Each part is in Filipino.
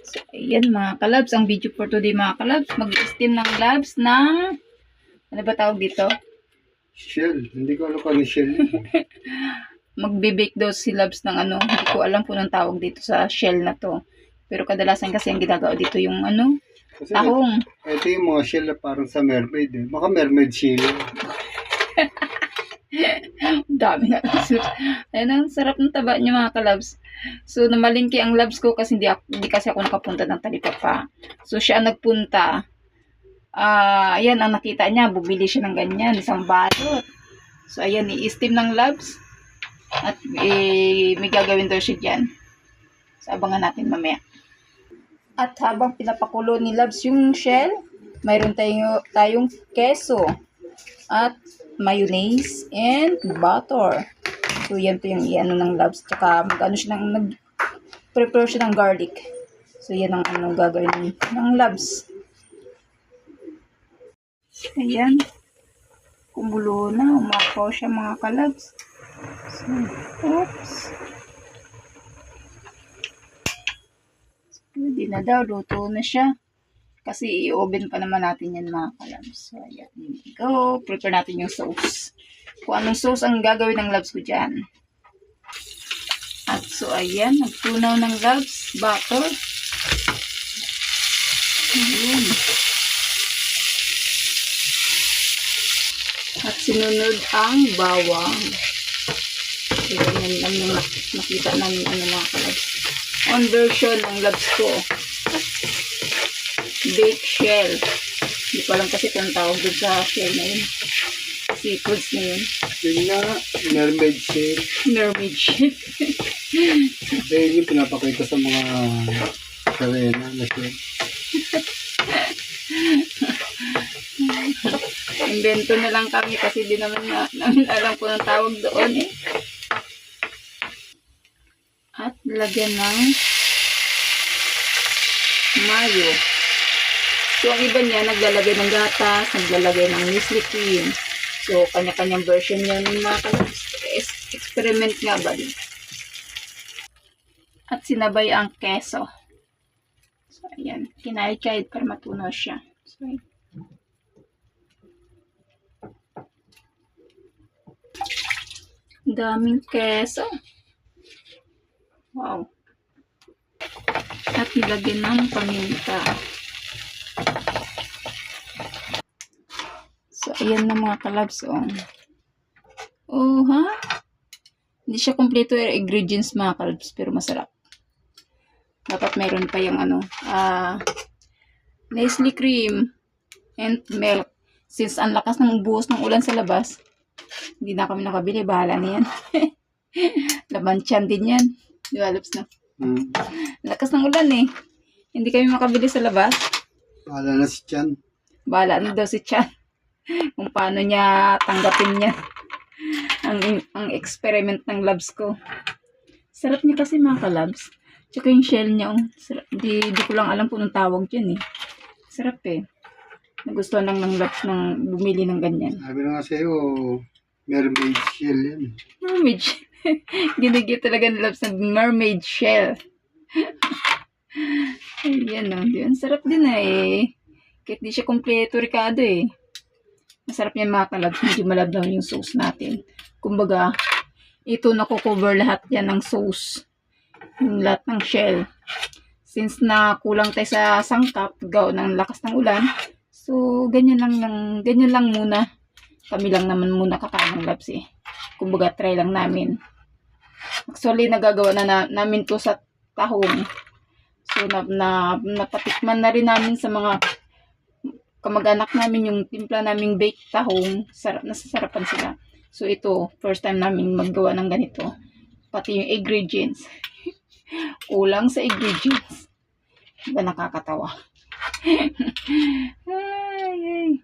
So, ayan mga kalabs, ang video for today mga kalabs, mag-steam ng labs ng, ano ba tawag dito? Shell. Hindi ko alam kung ano shell. Magbe-bake daw si labs ng ano, hindi ko alam kung anong tawag dito sa shell na to. Pero kadalasan kasi ang ginagawa dito yung ano, Kasi tahong. ito yung mga shell na parang sa mermaid eh. Baka mermaid shell. Dami nga. Ayan, ang sarap ng taba niya mga kalabs. So, namalingki ang labs ko kasi hindi kasi ako nakapunta ng Talipapa. So, siya ang nagpunta. Ayan, ang nakita niya, bumili siya ng ganyan, isang balot. So, ayan, i-steam ng labs. At may gagawin daw siya dyan. So, abangan natin mamaya. At habang pinapakulo ni labs yung shell, mayroon tayong keso at mayonnaise and butter. So, yan to yung iano ng labs. Tsaka mag-ano siya nag-prepare siya ng garlic. So, yan ang anong gagawin ng labs. Ayan. Kumulo na. Umakaw siya mga kalabs. So, oops. So, pwede na daw. Luto na siya. Kasi i-oven pa naman natin yan mga kalabs. So, ayan. Here we go. Prepare natin yung sauce. Kung anong sauce ang gagawin ng labs ko dyan. At so, ayan. Nagtunaw ng labs. Butter. Ayan. At sinunod ang bawang. So, ganyan lang yung nakita namin ano mga kalabs. On version ng labs ko. Baked shell. Hindi ko alam kasi kung tawag doon sa shell na yun. Seafoods na yun. Yun nga, mermaid shell. Mermaid shell. Dahil yung pinapakita sa mga karena na shell. Invento na lang kami kasi di naman namin alam kung ang tawag doon eh. At lagyan ng mayo. So, ang iba niya, naglalagay ng gatas, naglalagay ng Nestle cream. So, kanya-kanyang version yan ng mga kalabs. Experiment nga ba din? At sinabay ang keso. So, ayan. Kinahit-kahit para matunaw siya. So, daming keso. Wow. At nilagyan ng paminta. So, ayan na mga kalabs. Oh, ha? Hindi siya kompleto yung ingredients mga kalabs, pero masarap. Dapat meron pa yung ano, Nestle cream and milk. Since ang lakas ng buhos ng ulan sa labas, hindi na kami nakabili. Bahala na yan. Laman tiyan din yan. Di ba, Labs, no? Lakas ng ulan eh. Hindi kami makabili sa labas. Bahala na si Chan. Bahala na daw si Chan. Kung paano niya tanggapin niya ang experiment ng labs ko. Sarap niya kasi mga kalabs. Tsaka yung shell niya, di ko lang alam kung anong tawag dyan eh. Sarap eh. Nagustuhan lang ng labs ng bumili ng ganyan. Sabi na nga sa'yo, mermaid shell yan. Mermaid shell. Ginigit talaga ng labs ng mermaid shell. Ayan o. Ang sarap din eh. Kahit di siya kompleto Ricardo eh. Masarap yan mga kalabs. Hindi malabnaw yung sauce natin. Kumbaga, ito nakukover lahat yan ng sauce. Yung lahat ng shell. Since na kulang tayo sa sangkap, gaw ng lakas ng ulan, so ganyan lang muna. Kami lang naman muna kakain ng labs eh. Kumbaga, try lang namin. Actually, nagagawa na namin to sa tahong. So, napatikman na rin namin sa mga kamag-anak namin yung timpla naming baked tahong. Nasasarapan sila. So, ito, first time namin maggawa ng ganito. Pati yung ingredients. Kulang sa ingredients. Diba nakakatawa? Ay.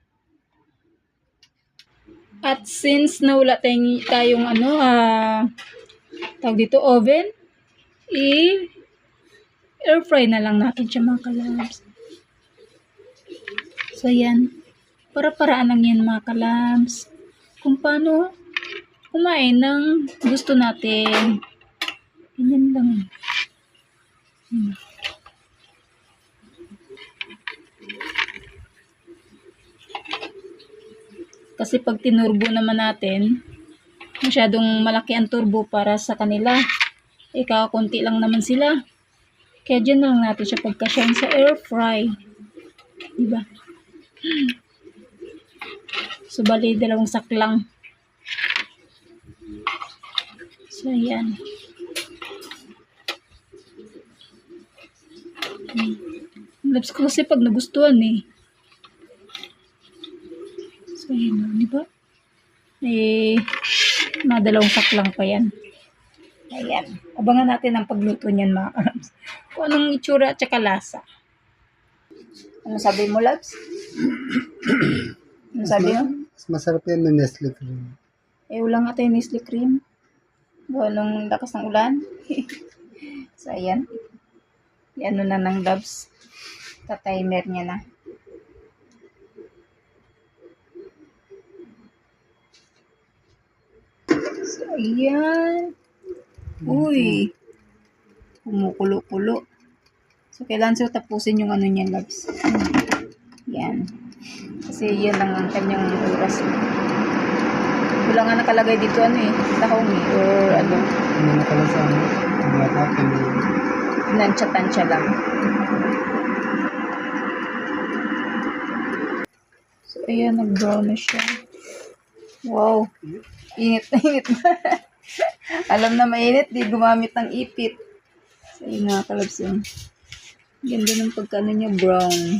At since nawala tayong tawag dito, oven, air fry na lang natin siya mga kalabs. So, yan. Para-paraan lang yan mga kalabs. Kung paano kumain ng gusto natin. Ganyan lang. Kasi pag tinurbo naman natin, masyadong malaki ang turbo para sa kanila. Kakakunti lang naman sila. Kaya dyan na lang natin siya pagkasyahin sa air fry. Diba? So, bali, 2 sak lang. So, ayan. Labs ko kasi pag nagustuhan eh. So, ayan. Diba? Mga 2 sak lang pa yan. Ayan. Abangan natin ang pagluto niyan, mga kalabs. Kung anong itsura at saka lasa. Ano sabi mo, Labs? Ano sabi mo? Mas masarap yan ng Nestle cream. Wala nga tayo Nestle cream. Gawa nung lakas ng ulan. So, ayan. Yan na ng Labs. Tatimer niya na. So, ayan. Uy. Kumukulo-kulo. So, kailangan siya tapusin yung ano niya, Labs. Yan. Kasi yan lang ang kanyang oras. Wala nga nakalagay dito tahong or ano. Ano na pala sa ano? Tansya-tansya lang. So, ayan, nag-brown na siya. Wow. Init na init na. Alam na mainit, di gumamit ng ipit. So, ayun nga, kalabs yun. Ganda ng pagkano niya, brown.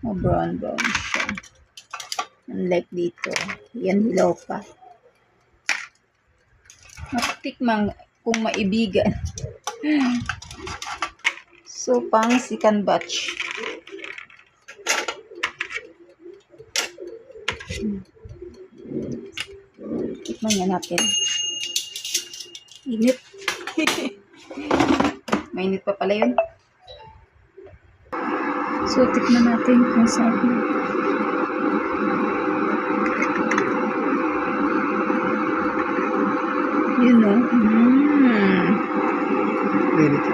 Brown siya. Unlike dito. Yan, hilaw pa. Matikmang kung maibigan. So, pang second batch. Tikman nga natin. Init. Mainit pa pala yun. So, tikman natin kung saan. Yun o. Init.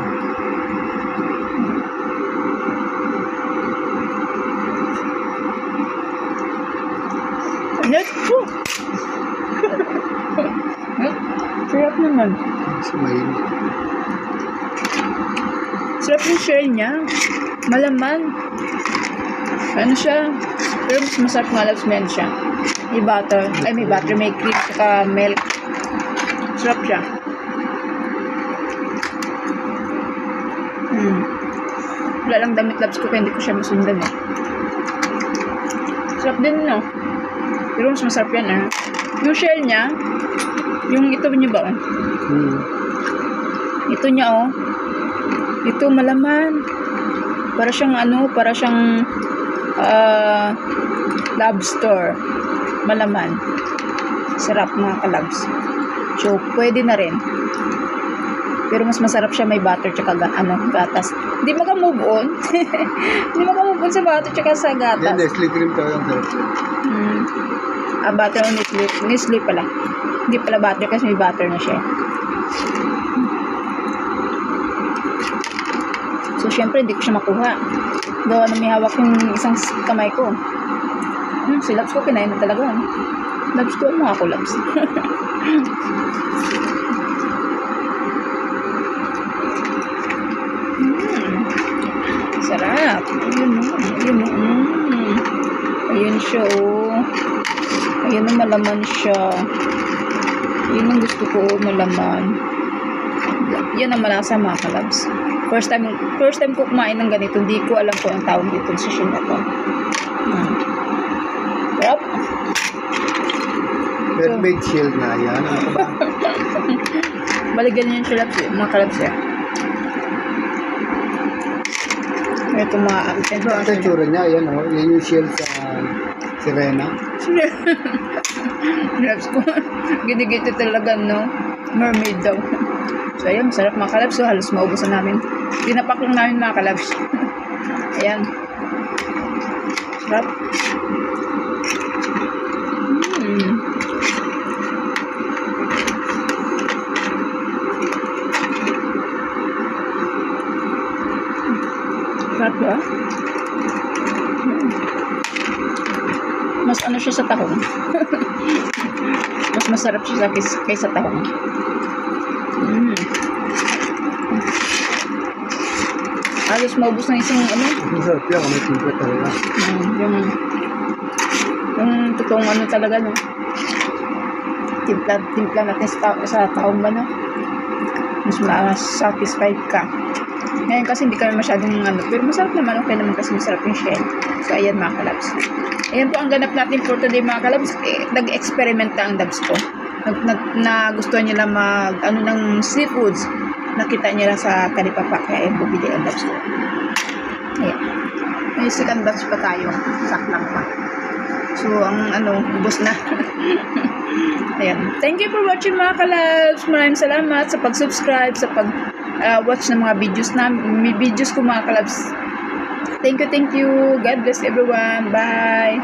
Let's go! Sarap naman. Sumayin. Sarap yung shell niya. Malaman. Ano siya? Pero mas masarap nga Labs men siya. May butter. Ay, may butter. May cream. Saka milk. Sarap siya. Wala lang damit Labs ko kaya hindi ko siya masundan eh. Sarap din no. Pero mas masarap yan eh. Yung shell niya, yung ito niya ba oh? Ito niya oh. Ito malaman. Para siyang lobster. Malaman. Sarap mga kalabs. So, pwede na rin. Pero mas masarap siya may butter tsaka gatas. Hindi maka-move on. Hindi maka-move on sa butter tsaka sa gatas. Yan, Nestle cream to. Ang sarap. Butter o Nestle pala. Hindi pala butter kasi may butter na siya. So, syempre, hindi ko siya makuha. Gawa na may hawak yung isang kamay ko. Si Labs ko, kinain na talaga. Labs ko, mga ako, Labs. Sarap. Ayun siya, oh. Ayun ang malaman siya. Yun ang gusto ko, malaman. Yan ang malasa mga kalabs. First time ko kumain ng ganito, hindi ko alam kung ang tawag dito sa session na to. Sarap. Well-made shield na yan. Ano ba? Baligan niyo yung Labs, mga kalabs yan. Ito mga Ito ang tsura niya. Yan o. Yan yung shield sa sirena. Labs ko. Ginigito talaga, no? Mermaid daw. So, ayan. Masarap mga kalabs. So, halos maubusan namin. Tinapak lang namin mga kalabs. Ayan. Sarap. Sarap ba? Mas ano siya sa tahong. Mas masarap siya kaysa tahong. Halos maubos na isang ano. Masarap yan kung may timpla talaga. Yung totoong ano talaga, no? Timpla natin sa tahong ba, no? Mas satisfied ka. Ngayon kasi hindi kami masyadong ano, pero masarap naman, okay naman kasi masarap yung shell. So, ayan mga kalabs. Ayan po ang ganap natin for today mga kalabs. Nag-experiment na ang dabs ko. Nagustuhan nila ano ng seafoods. Nakita nila sa Kalipapa, kaya bumili ang dabs ko. Ayan. May second batch pa tayo. Saklang pa. So, ang ano, ubos na. Ayan. Thank you for watching mga kalabs. Maraming salamat sa pag-subscribe, sa pag-watch ng mga videos ko mga kalabs. Thank you. God bless everyone. Bye.